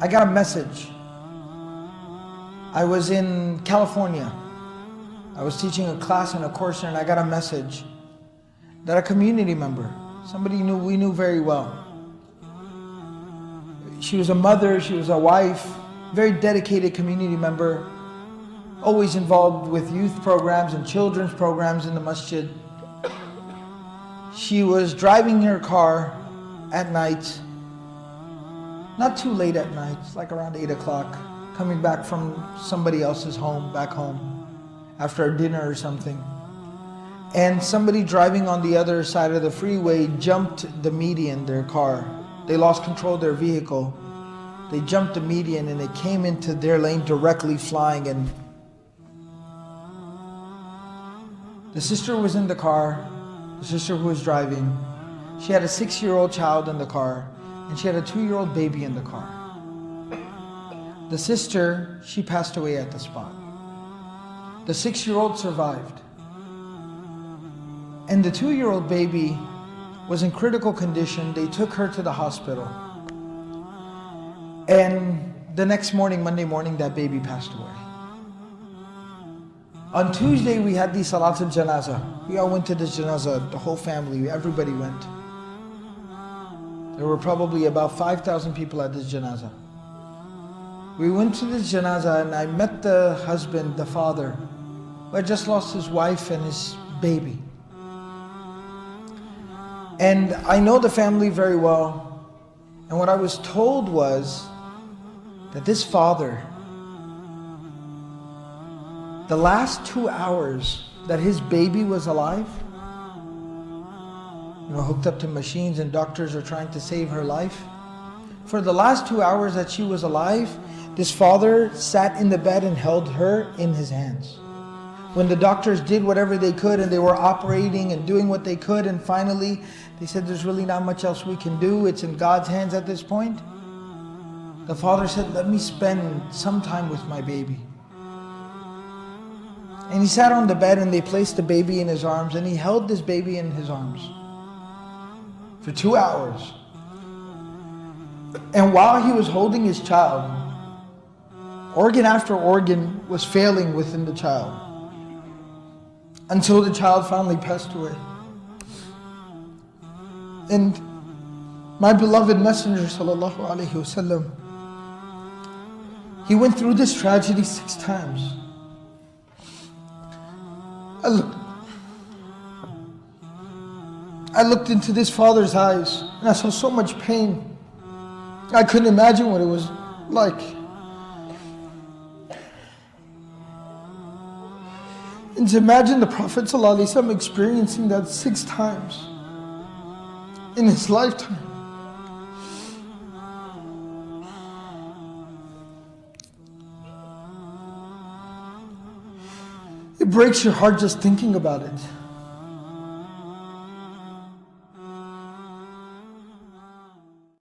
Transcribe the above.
I got a message. I was in California. I was teaching a class in a course and I got a message that a community member, somebody we knew very well. She was a mother, she was a wife, very dedicated community member, always involved with youth programs and children's programs in the masjid. She was driving her car at night, not too late at night, it's like around 8 o'clock, coming back from somebody else's home, back home, after a dinner or something. And somebody driving on the other side of the freeway jumped the median, their car. They lost control of their vehicle. They jumped the median and it came into their lane directly flying, and the sister was in the car, the sister who was driving. She had a 6-year-old child in the car and she had a 2-year-old baby in the car. The sister, she passed away at the spot. The 6-year-old survived. And the 2-year-old baby was in critical condition. They took her to the hospital. And the next morning, Monday morning, that baby passed away. On Tuesday, we had the Salat al-Janazah. We all went to this Janazah, the whole family, everybody went. There were probably about 5,000 people at this Janazah. We went to this Janazah and I met the husband, the father, who had just lost his wife and his baby. And I know the family very well. And what I was told was that this father, the last 2 hours that his baby was alive, hooked up to machines and doctors are trying to save her life. For the last 2 hours that she was alive, this father sat in the bed and held her in his hands. When the doctors did whatever they could and they were operating and doing what they could, and finally they said there's really not much else we can do, it's in God's hands at this point. The father said, let me spend some time with my baby. And he sat on the bed and they placed the baby in his arms and he held this baby in his arms for 2 hours. And while he was holding his child, organ after organ was failing within the child, until the child finally passed away. And my beloved Messenger sallallahu alaihi wasallam, he went through this tragedy 6 times. I looked into this father's eyes and I saw so much pain. I couldn't imagine what it was like. And to imagine the Prophet ﷺ experiencing that 6 times in his lifetime. It breaks your heart just thinking about it.